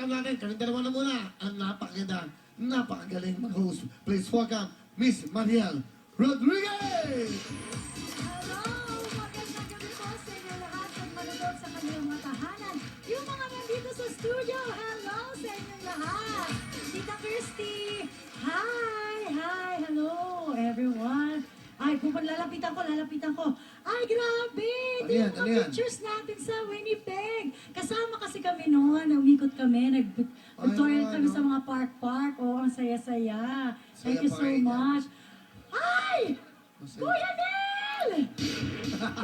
welcome natin. Kami dalawa na muna. Ang napakaganda, napakagaling mag-host. Please welcome Miss Mariel Rodriguez! Hello! Magandang gabi po sa inyo lahat at manonood sa kanilang mga tahanan. Yung mga nandito sa studio, hello sa inyo lahat! Tita Christy! Hi! Hi! Hello everyone! Ay, kung lalapitan ko. Ay, grabe! Ano Di yan? yung Ano yan? pictures natin sa Winnipeg. Kasama kasi kami noon. Umikot kami. Nag-toilet kami ano? sa mga park-park. Oh, ang saya-saya. Thank Saya you pa so kayo dyan. much. Ay! Masaya. Kuya Nel!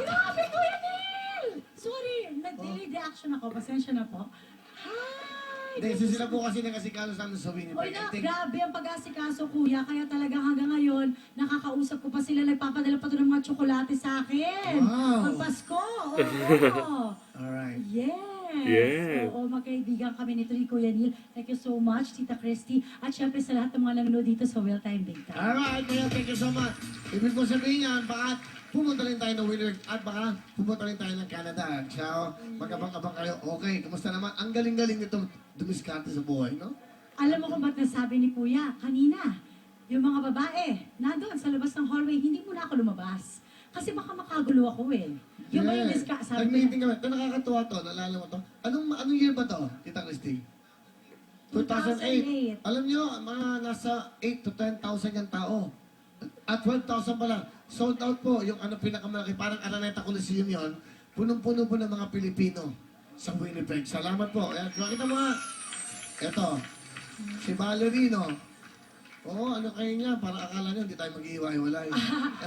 Grabe, Kuya Nel! Sorry, nag-delay reaction ako. Pasensya na po. Hi! Hindi, so sila po kasi nagkasikalos namin sa Winnipeg. Oy na, I think, grabe ang pag-asikaso, kuya. Kaya talagang hanggang ngayon, nakakausap ko pa sila. Nagpapadala pa to ng mga tsokolate sa akin. Wow. Pag Pasko. Oo. alright. Yes. Yes. Oo, magkaibigan kami nito ni Kuya Neil. Thank you so much, Tita Christy. At syempre sa lahat ng mga nanonood dito sa Well Time Big Time. Alright, kaya thank you so much. Ibig ko sabihin yan, baka pumunta rin tayo ng winner at baka pumunta rin tayo ng Canada. So, magkabang-abang kayo. Okay, kamusta naman? Ang galing-galing nito dumiskarte sa buhay, no? Alam mo kung ba't nasabi ni Kuya kanina, yung mga babae, nandun sa labas ng hallway, hindi muna ako lumabas. Kasi baka makagulo ako eh. Yung may sabi ko, Nag-meeting kami. Ito nakakatuwa to, naalala mo to. Anong year ba to, Tita Christy? 2008. 2008. Alam nyo, mga nasa 8 to 10,000 yung tao. At 12,000 pa lang. Sold out po yung pinakamalaki. Parang Araneta Coliseum yun. Punong-puno po ng mga Pilipino sa Winnipeg. Salamat po. Ayan, makita mo nga. Ito, si Valerie, no? Oo, ano kayo niya? Para akala nyo, hindi tayo mag-iiwa-iwalay.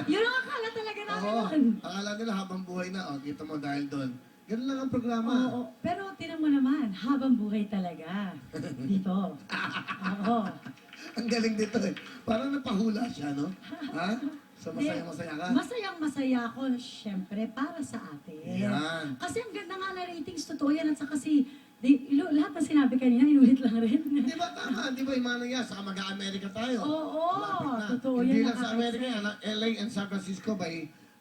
yun ang akala talaga namin Oo, nun. akala nila habang buhay na. O, kita mo dahil doon. Ganun lang ang programa. Oo, pero tinan mo naman, habang buhay talaga. Dito. Oo. Ang galing dito eh. Parang napahula siya, no? Ha? So, masaya-masaya ka? Masayang masaya ako, syempre, para sa atin. Yan. Kasi ang ganda nga na ratings, totoo yan. At saka lahat na sinabi kanina, inulit lang rin. Di ba tama? Di ba yung mga nangyari? Saka mag-Amerika tayo. Oo, Malapit na. totoo Hindi yan, lang sa Amerika nakaka-excite. yan. LA and San Francisco by,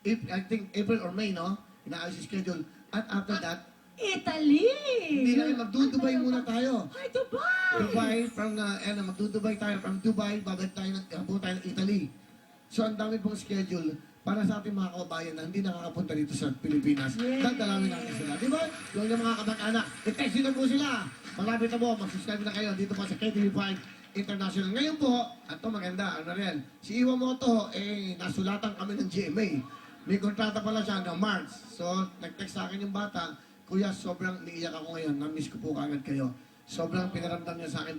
I think, April or May, no? Inaayos yung schedule. At after that, Italy! hindi na rin, magdudubay muna tayo. Ay, Dubai! Dubai, from, magdudubay tayo. From Dubai, babalik tayo tayo ng Italy. So, ang dami pong schedule para sa ating mga kababayan na hindi nakakapunta dito sa Pilipinas. Yes. Dadalawin natin sila. Di ba? Yung mga kamag-anak, i-text nyo na po sila. Malapit na po, mag-subscribe na kayo dito po sa KTV5 International. Ngayon po, ito maganda, ano rin, si Iwa Moto, nasulatan kami ng GMA. May kontrata pala siya hanggang March. So, nag-text sa akin yung bata, Kuya, sobrang niiyak ako ngayon, na-miss ko po kagad kayo. Sobrang pinaramdam niya sa akin